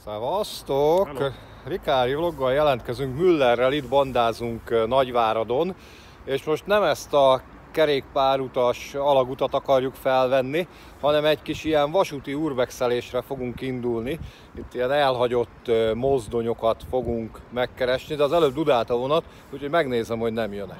Szevasztok! Hello. Rikári vloggal jelentkezünk, Müllerrel itt bandázunk Nagyváradon, és most nem ezt a kerékpárutas alagutat akarjuk felvenni, hanem egy kis ilyen vasúti urbexelésre fogunk indulni. Itt ilyen elhagyott mozdonyokat fogunk megkeresni, de az előbb dudált a vonat, úgyhogy megnézem, hogy nem jön-e.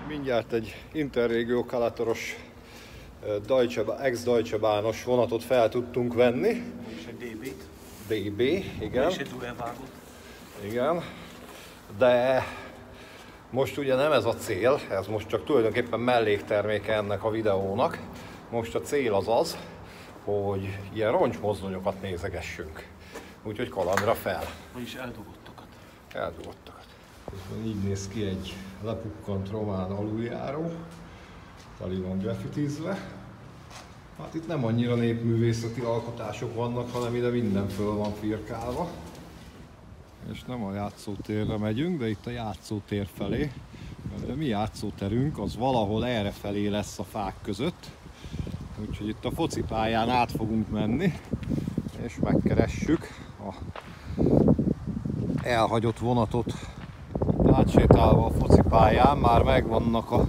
Mindjárt egy Interregio Kalatoros ex-Deutsche Bahnos vonatot fel tudtunk venni. És egy DB-t. DB, igen. És egy duelvágot. Igen. De most ugye nem ez a cél, ez most csak tulajdonképpen mellékterméke ennek a videónak. Most a cél az, hogy ilyen roncsmozdonyokat nézegessünk. Úgyhogy kalandra fel. Vagyis eldogottakat. Eldogottakat. Így néz ki egy lepukkant román aluljáró, tali van graffitizve. Hát itt nem annyira népművészeti alkotások vannak, hanem ide minden föl van firkálva. És nem a játszótérre megyünk, de itt a játszótér felé. Mert a mi játszóterünk az valahol erre felé lesz a fák között. Úgyhogy itt a focipályán át fogunk menni, és megkeressük a elhagyott vonatot. Átsétálva a focipályán már megvannak a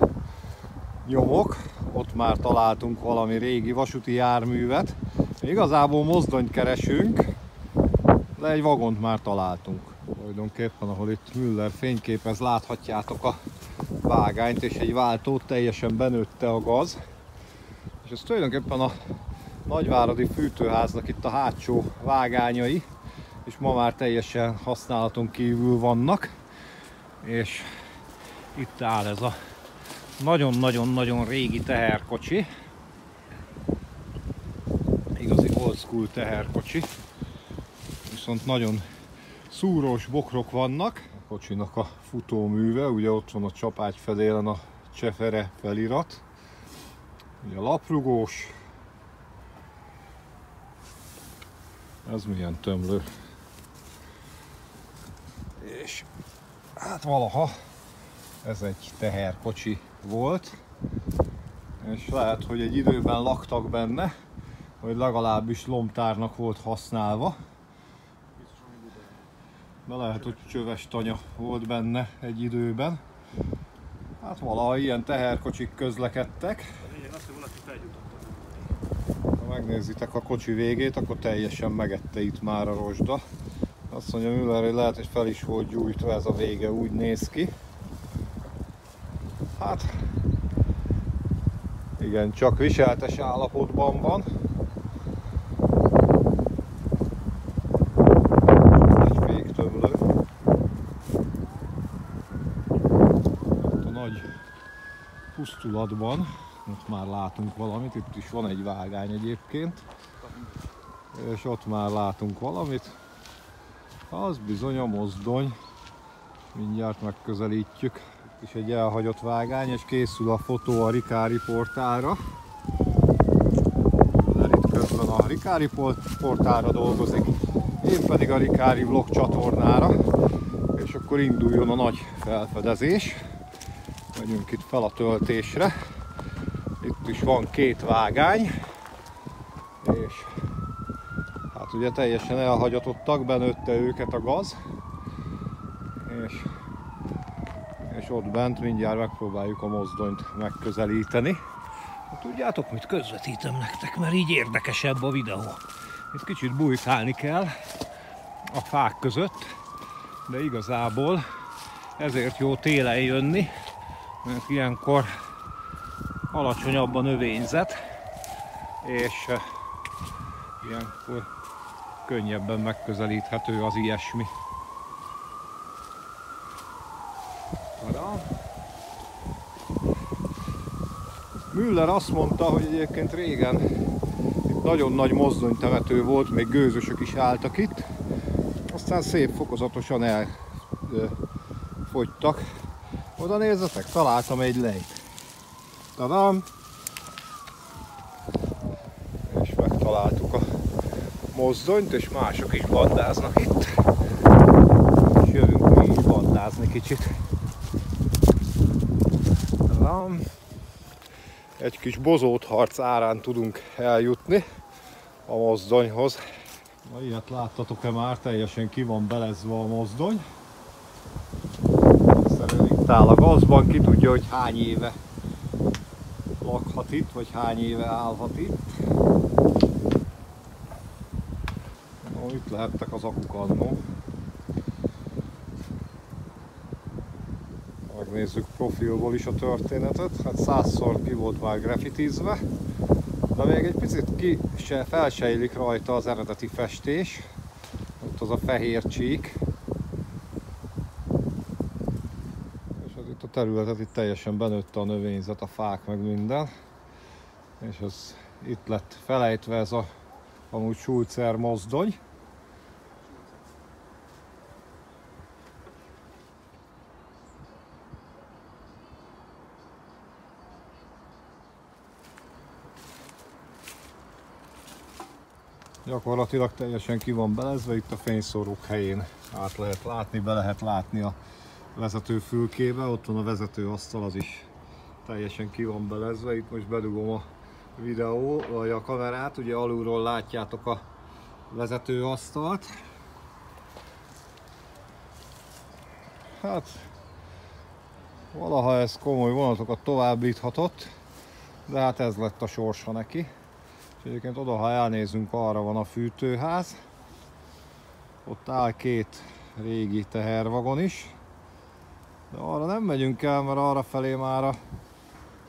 nyomok, ott már találtunk valami régi vasúti járművet. Igazából mozdonyt keresünk, de egy vagont már találtunk. Tulajdonképpen, ahol itt Müller fényképez, láthatjátok a vágányt és egy váltót, teljesen benőtte a gaz. És ez tulajdonképpen a nagyváradi fűtőháznak itt a hátsó vágányai, és ma már teljesen használaton kívül vannak. És itt áll ez a nagyon-nagyon-nagyon régi teherkocsi. Igazi old school teherkocsi. Viszont nagyon szúrós bokrok vannak. A kocsinak a futóműve, ugye ott van a csapágyfedélen a Csefere felirat. Ugye laprugós. Ez milyen tömlő. És hát valaha ez egy teherkocsi volt, és lehet, hogy egy időben laktak benne, vagy legalábbis lomtárnak volt használva. De lehet, hogy csöves tanya volt benne egy időben. Hát valaha ilyen teherkocsik közlekedtek. Ha megnézitek a kocsi végét, akkor teljesen megette itt már a rozsda. Azt mondja Müller, hogy lehet, hogy fel is volt gyújtva, ez a vége úgy néz ki. Hát igen, csak viseltes állapotban van. Egy féktömlő. Ott a nagy pusztulatban, ott már látunk valamit, itt is van egy vágány egyébként. És ott már látunk valamit. Az bizony a mozdony. Mindjárt megközelítjük. Itt is egy elhagyott vágány, és készül a fotó a Rikári portálra. Itt közben a Rikári portálra dolgozik, én pedig a Rikári vlog csatornára. És akkor induljon a nagy felfedezés. Megyünk itt fel a töltésre. Itt is van két vágány. És hát ugye teljesen elhagyatottak, benőtte őket a gaz, és ott bent mindjárt megpróbáljuk a mozdonyt megközelíteni. Hát tudjátok mit, közvetítem nektek, mert így érdekesebb a videó. Itt kicsit bujkálni kell a fák között, de igazából ezért jó télen jönni, mert ilyenkor alacsonyabb a növényzet, és ilyenkor könnyebben megközelíthető az ilyesmi. Müller azt mondta, hogy egyébként régen itt nagyon nagy mozdonytemető volt, még gőzösök is álltak itt, aztán szép fokozatosan elfogytak. Oda nézzetek, találtam egy lejt. Tadám! És megtaláltuk a mozdonyt, és mások is bandáznak itt. És jövünk mi is bandázni kicsit. Egy kis bozótharc árán tudunk eljutni a mozdonyhoz. Na, ilyet láttatok-e már? Teljesen ki van belezve a mozdony. Egyszerűen itt áll a gazban, ki tudja, hogy hány éve lakhat itt, vagy hány éve állhat itt. No, itt lehettek az akuk annó. Megnézzük profilból is a történetet. Hát 100-szor ki volt már grafitizve, de még egy picit felsejlik rajta az eredeti festés. Ott az a fehér csík. És az itt a területet itt teljesen benőtte a növényzet, a fák meg minden. És ez itt lett felejtve ez a amúgy Sulzer mozdony. Gyakorlatilag teljesen ki van belezve, itt a fényszórók helyén át lehet látni, be lehet látni a vezetőfülkébe, ott van a vezetőasztal, az is teljesen ki van belezve. Itt most bedugom a videó, vagy a kamerát, ugye alulról látjátok a vezetőasztalt. Hát valaha ez komoly vonatokat továbbíthatott, de hát ez lett a sorsa neki. Egyébként oda, ha elnézünk, arra van a fűtőház. Ott áll két régi tehervagon is. De arra nem megyünk el, mert arra felé már a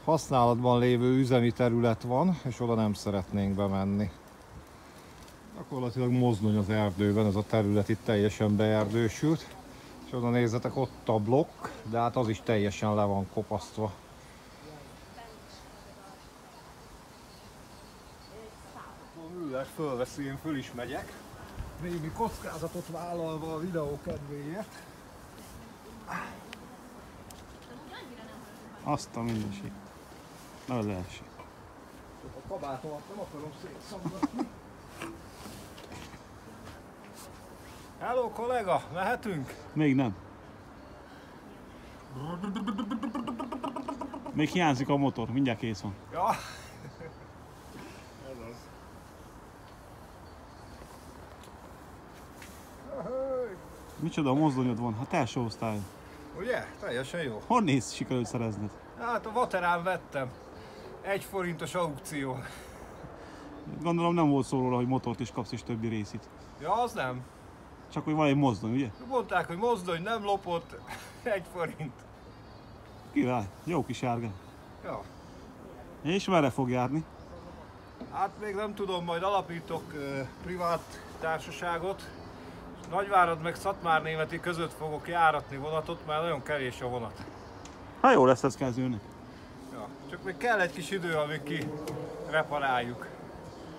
használatban lévő üzemi terület van, és oda nem szeretnénk bemenni. Gyakorlatilag mozdony az erdőben, ez a terület itt teljesen beerdősült. És oda nézzetek, ott a blokk, de hát az is teljesen le van kopasztva. Müller fölveszi, én föl is megyek. Némi kockázatot vállalva a videó kedvéért. Azt a minőség. Na, az első. A kabátomat nem akarom szétszomgatni. Hello kollega, mehetünk? Még nem. Még hiányzik a motor, mindjárt kész van. Ja. Ez az. Micsoda mozdonyod van? Hát első osztály. Ugye? Teljesen jó. Honnét sikerült szerezned? Hát a Vaterán vettem. 1 forintos aukció. Gondolom nem volt szó róla, hogy motort is kapsz és többi részét. Ja, az nem. Csak hogy van egy mozdony, ugye? Mondták, hogy mozdony nem lopott. 1 forint. Király, jó kis járga. Ja. És merre fog járni? Hát még nem tudom, majd alapítok privát társaságot. Nagyvárad meg Szatmárnémeti között fogok járatni vonatot, mert nagyon kevés a vonat. Hát jó lesz ez kezdőnek. Ja, csak még kell egy kis idő, amíg ki reparáljuk.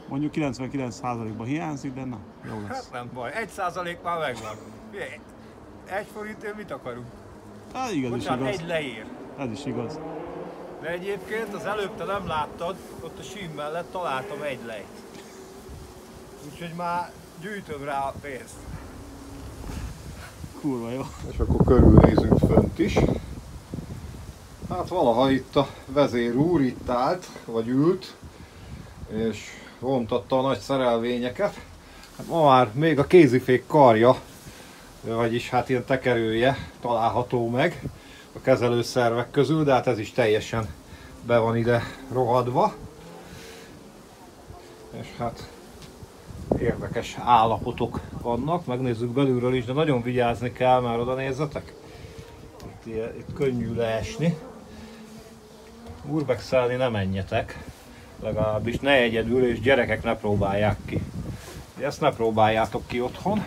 Mondjuk 99%-ban hiányzik, de na, jó lesz. Hát nem baj, 1% már megvan. 1 forintért mit akarunk? Hát igaz is Bocsánat, igaz. egy leér. Ez is igaz. De egyébként az előbb te nem láttad, ott a sím mellett találtam egy lejt. Úgyhogy már gyűjtöm rá a pénzt. Kurva jó. És akkor körülnézünk fönt is. Hát valaha itt a vezér úr itt állt, vagy ült, és vontatta a nagy szerelvényeket. Hát ma már még a kézifék karja, vagyis hát ilyen tekerője található meg a kezelőszervek közül, de hát ez is teljesen be van ide rohadva. És hát érdekes állapotok vannak, megnézzük belülről is, de nagyon vigyázni kell, már oda nézzetek. Itt könnyű leesni. Urbexelni ne menjetek, legalábbis ne egyedül, és gyerekek ne próbálják ki. Ezt ne próbáljátok ki otthon.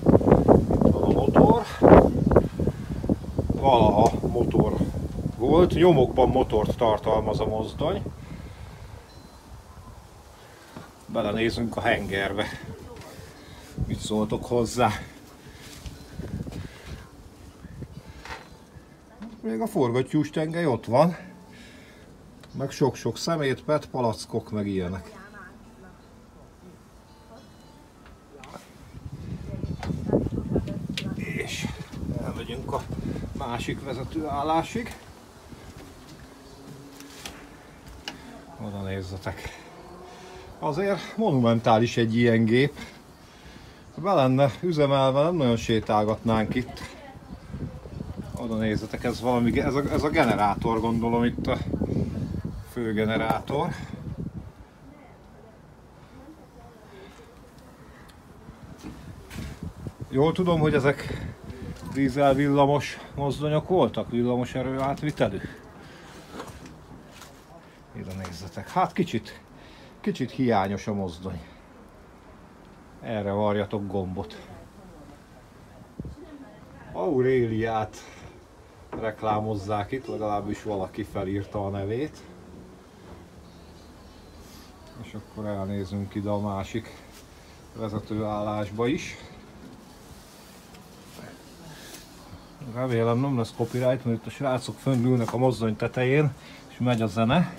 Itt van a motor. Valaha motor volt, nyomokban motort tartalmaz a mozdony. Belenézünk a hengerbe. Mit szóltok hozzá? Még a forgattyús tengely ott van. meg sok-sok szemét, PET, palackok, meg ilyenek. És elmegyünk a másik vezetőállásig. Oda nézzetek. Azért monumentális egy ilyen gép. Ha be lenne üzemelve, nem nagyon sétálgatnánk itt. Oda nézzetek, ez valami, ez a generátor, gondolom itt a főgenerátor. Jól tudom, hogy ezek dízel villamos mozdonyok voltak, villamos erő átvitelű. Ide nézzetek, hát kicsit hiányos a mozdony. Erre varjatok gombot. Auréliát reklámozzák itt, legalábbis valaki felírta a nevét. És akkor elnézünk ide a másik vezetőállásba is. Remélem nem lesz copyright, mert itt a srácok fönn ülnek a mozdony tetején, és megy a zene,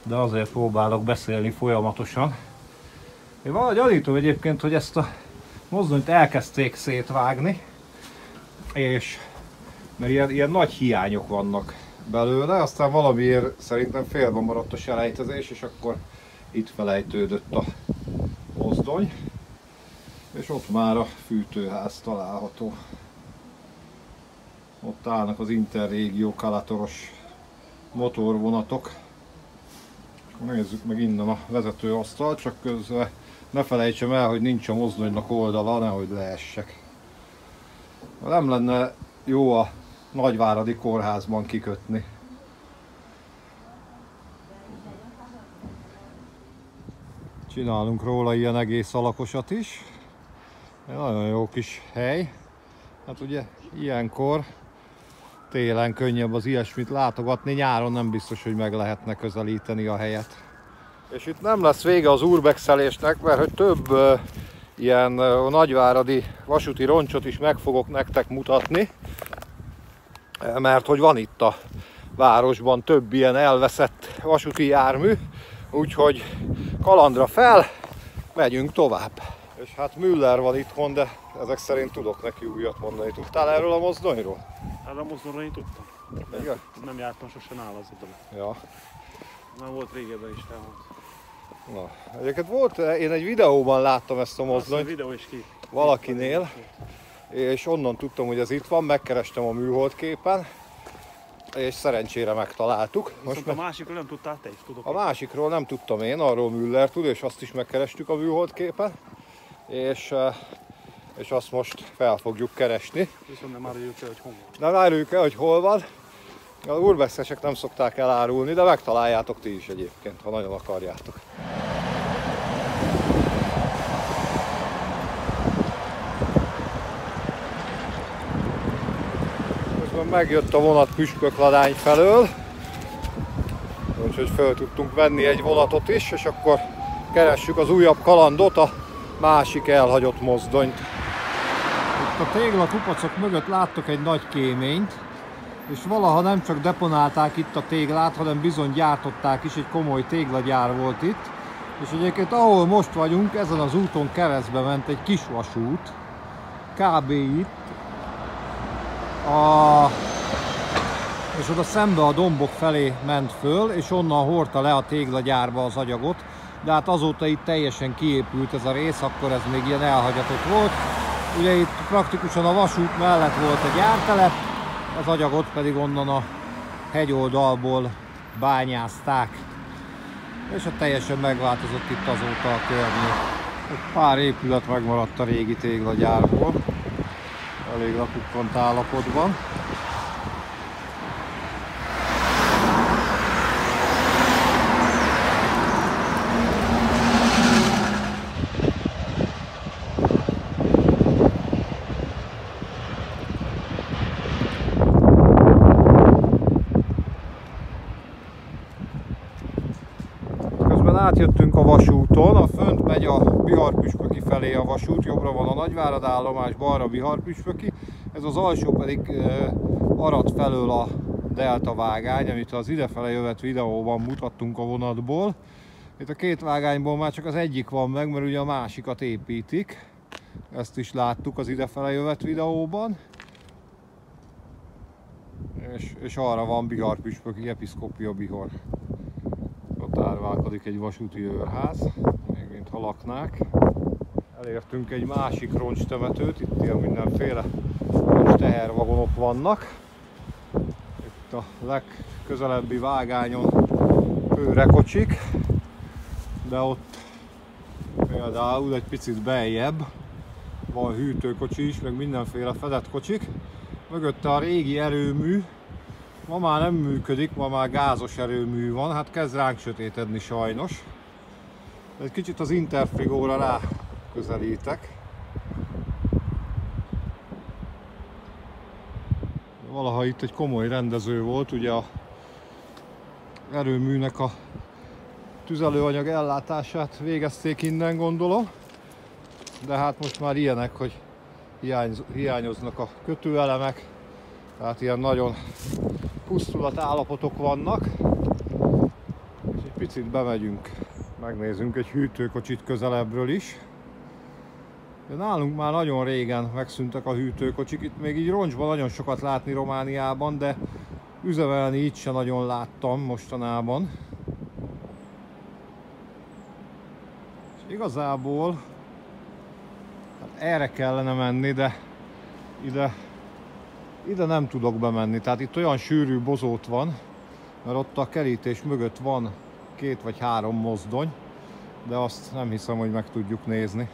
de azért próbálok beszélni folyamatosan. Én valahogy gyanítom egyébként, hogy ezt a mozdonyt elkezdték szétvágni, és mert ilyen nagy hiányok vannak belőle, aztán valamiért szerintem félbe maradt a selejtezés, és akkor itt felejtődött a mozdony, és ott már a fűtőház található. Ott állnak az Interregio kalatoros motorvonatok. Nézzük meg innen a vezetőasztalt, csak közben ne felejtsem el, hogy nincs a mozdonynak oldala, nehogy leessek. Nem lenne jó a Nagyváradi Kórházban kikötni. Csinálunk róla ilyen egész alakosat is. Egy nagyon jó kis hely. Hát ugye ilyenkor télen könnyebb az ilyesmit látogatni, nyáron nem biztos, hogy meg lehetne közelíteni a helyet. És itt nem lesz vége az urbexelésnek, mert hogy több ilyen nagyváradi vasúti roncsot is meg fogok nektek mutatni, mert hogy van itt a városban több ilyen elveszett vasúti jármű, úgyhogy kalandra fel, megyünk tovább. És hát Müller van itthon, de ezek szerint tudok neki újat mondani. Tudtál erről a mozdonyról? Erre a mozdonyról én tudtam. Igen? Nem jártam sose nála az oda. Ja. Nem volt régebben is felhalt. Na, egyébként volt, én egy videóban láttam ezt a mozdonyt. Videó is ki. Valakinél, és onnan tudtam, hogy ez itt van, megkerestem a műholdképen, és szerencsére megtaláltuk. Most a másikról nem tudtál te is, tudok. A másikról nem tudtam én, arról Müller tud, és azt is megkerestük a műholdképen, és azt most fel fogjuk keresni. Viszont nem áruljuk el, hogy hol van. Nem áruljuk el, hogy hol van. Az urbexesek nem szokták elárulni, de megtaláljátok ti is egyébként, ha nagyon akarjátok. Közben megjött a vonat Püspökladány felől, úgyhogy föl tudtunk venni egy vonatot is, és akkor keressük az újabb kalandot, a másik elhagyott mozdonyt. Itt a téglakupacok mögött láttok egy nagy kéményt, és valaha nem csak deponálták itt a téglát, hanem bizony gyártották is, egy komoly téglagyár volt itt. És egyébként ahol most vagyunk, ezen az úton keresztbe ment egy kis vasút, kb. Itt, és oda szembe a dombok felé ment föl, és onnan hordta le a téglagyárba az anyagot, de hát azóta itt teljesen kiépült ez a rész, akkor ez még ilyen elhagyatott volt. Ugye itt praktikusan a vasút mellett volt a gyártelep, az anyagot pedig onnan a hegyoldalból bányázták, és hát teljesen megváltozott itt azóta a környék. Egy pár épület megmaradt a régi téglagyárból, elég lepukkant állapotban. Átjöttünk a vasúton, a fönt megy a Biharpüspöki felé a vasút, jobbra van a Nagyvárad állomás, balra Biharpüspöki, ez az alsó pedig Arad felől a delta vágány, amit az idefele jövet videóban mutattunk a vonatból. Itt a két vágányból már csak az egyik van meg, mert ugye a másikat építik. Ezt is láttuk az idefele jövet videóban. És arra van Bihar püspöki episzkópia Bihar. Ott árválkodik egy vasúti őrház, még mint ha laknák. Elértünk egy másik roncstemetőt, itt ilyen mindenféle tehervagonok vannak. Itt a legközelebbi vágányon őrekocsik, de ott például egy picit beljebb van hűtőkocsi is, meg mindenféle fedett kocsik. Mögötte a régi erőmű, ma már nem működik, ma már gázos erőmű van, hát kezd ránk sötétedni sajnos. Egy kicsit az Interfrigóra rá közelítek. Valaha itt egy komoly rendező volt, ugye a erőműnek a tüzelőanyag ellátását végezték innen, gondolom. De hát most már ilyenek, hogy hiányoznak a kötőelemek, tehát ilyen nagyon pusztulat állapotok vannak. És egy picit bemegyünk, megnézzünk egy hűtőkocsit közelebbről is. De nálunk már nagyon régen megszűntek a hűtőkocsik, itt még így roncsban nagyon sokat látni Romániában, de üzemelni itt se nagyon láttam mostanában. És igazából hát erre kellene menni, de ide nem tudok bemenni, tehát itt olyan sűrű bozót van, mert ott a kerítés mögött van 2 vagy 3 mozdony, de azt nem hiszem, hogy meg tudjuk nézni.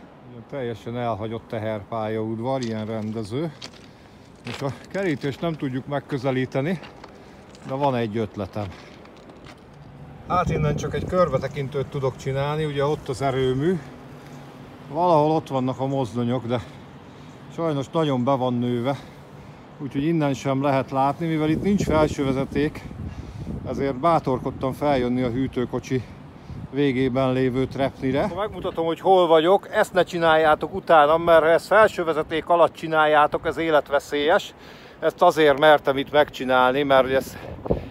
Teljesen elhagyott teherpályaudvar, ilyen rendező. És a kerítést nem tudjuk megközelíteni, de van egy ötletem. Hát innen csak egy körbetekintőt tudok csinálni, ugye ott az erőmű. Valahol ott vannak a mozdonyok, de sajnos nagyon be van nőve, úgyhogy innen sem lehet látni, mivel itt nincs felsővezeték, ezért bátorkodtam feljönni a hűtőkocsi végében lévő trepnire. Megmutatom, hogy hol vagyok, ezt ne csináljátok utána, mert ha ezt felsővezeték alatt csináljátok, ez életveszélyes. Ezt azért mertem itt megcsinálni, mert ez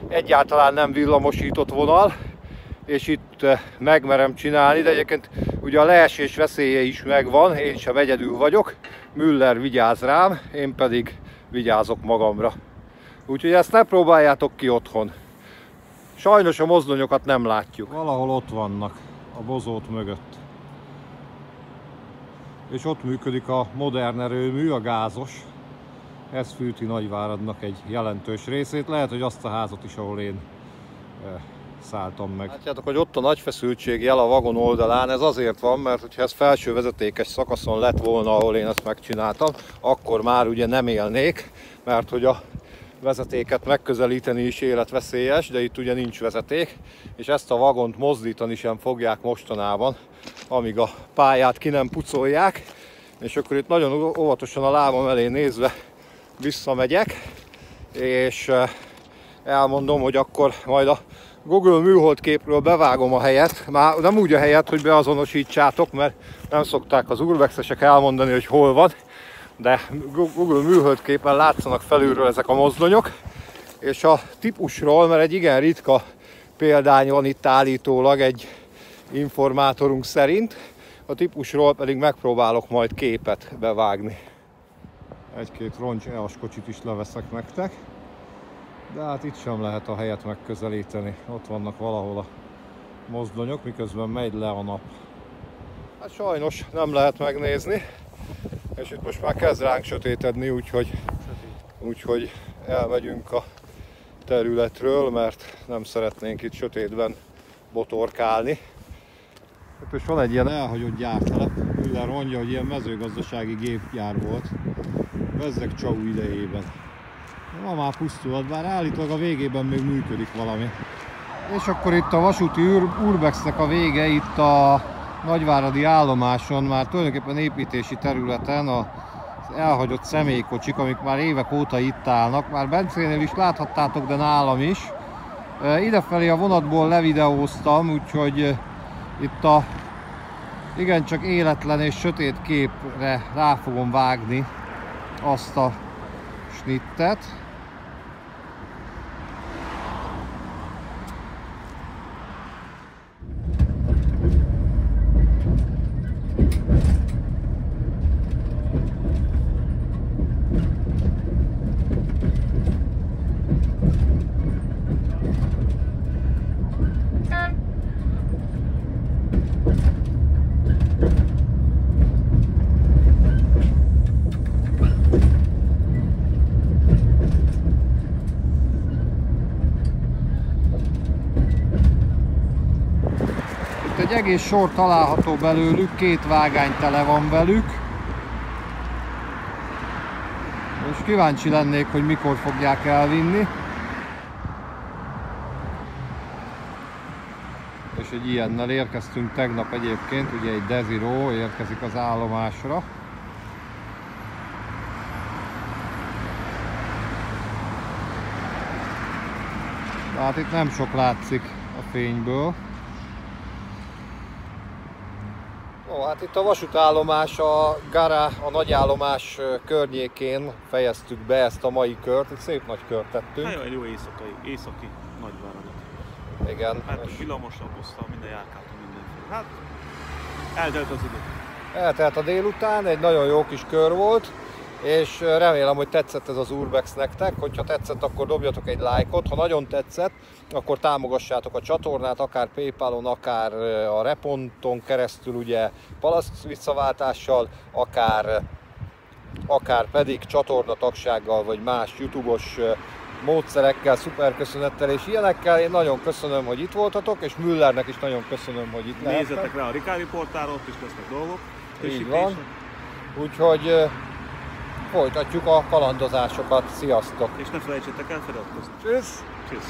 egyáltalán nem villamosított vonal, és itt megmerem csinálni, de egyébként ugye a leesés veszélye is megvan, én sem egyedül vagyok, Müller vigyáz rám, én pedig vigyázok magamra. Úgyhogy ezt ne próbáljátok ki otthon. Sajnos a mozdonyokat nem látjuk. Valahol ott vannak, a bozót mögött. És ott működik a modern erőmű, a gázos. Ez fűti Nagyváradnak egy jelentős részét. Lehet, hogy azt a házat is, ahol én szálltam meg. Látjátok, hogy ott a nagy feszültségjel a vagon oldalán, ez azért van, mert hogyha ez felső vezetékes szakaszon lett volna, ahol én ezt megcsináltam, akkor már ugye nem élnék, mert hogy a vezetéket megközelíteni is életveszélyes, de itt ugye nincs vezeték, és ezt a vagont mozdítani sem fogják mostanában, amíg a pályát ki nem pucolják, és akkor itt nagyon óvatosan a lábam elé nézve visszamegyek, és elmondom, hogy akkor majd a Google műholdképről bevágom a helyet, már nem úgy a helyet, hogy beazonosítsátok, mert nem szokták az urbexesek elmondani, hogy hol van, de Google műholdképen látszanak felülről ezek a mozdonyok, és a típusról, mert egy igen ritka példány van itt állítólag egy informátorunk szerint, a típusról pedig megpróbálok majd képet bevágni. Egy-két roncs EAS kocsit is leveszek nektek, de hát itt sem lehet a helyet megközelíteni, ott vannak valahol a mozdonyok, miközben megy le a nap. Hát sajnos nem lehet megnézni, és itt most már kezd ránk sötétedni, úgyhogy elmegyünk a területről, mert nem szeretnénk itt sötétben botorkálni. Itt most van egy ilyen elhagyott gyártelep, Müller mondja, hogy ilyen mezőgazdasági gépgyár volt Bezzeg Csau idejében. Ma már pusztulat, bár állítólag a végében még működik valami. És akkor itt a vasúti urbexnek a vége, itt a nagyváradi állomáson, már tulajdonképpen építési területen az elhagyott személykocsik, amik már évek óta itt állnak. Már Bencénél is láthattátok, de nálam is. Idefelé a vonatból levideóztam, úgyhogy itt a igencsak életlen és sötét képre rá fogom vágni azt a snittet. Egy egész sor található belőlük, 2 vágány tele van velük. Most kíváncsi lennék, hogy mikor fogják elvinni. És egy ilyennel érkeztünk tegnap egyébként, ugye egy Desiro érkezik az állomásra. Tehát itt nem sok látszik a fényből. Hát itt a vasútállomás, a Gara, a nagyállomás környékén fejeztük be ezt a mai kört. Itt szép nagy kört tettünk. Nagyon jó északi nagyváradat. Igen. Hát a villamossal hoztam, minden járkáltam mindenféle. Hát eltelt az idő. Eltelt a délután, egy nagyon jó kis kör volt, és remélem, hogy tetszett ez az Urbex nektek. Hogyha tetszett, akkor dobjatok egy lájkot. Ha nagyon tetszett, akkor támogassátok a csatornát, akár PayPal-on, akár a Reponton keresztül, ugye palack visszaváltással, akár pedig csatornatagsággal, vagy más YouTube-os módszerekkel, szuperköszönettel és ilyenekkel. Én nagyon köszönöm, hogy itt voltatok, és Müllernek is nagyon köszönöm, hogy itt lehettek. Nézzetek rá a Ricardi portára, ott is lesznek dolgok. Így van. Úgyhogy folytatjuk a kalandozásokat. Sziasztok! És ne felejtsétek el feliratkozni. Tschüss! Tschüss!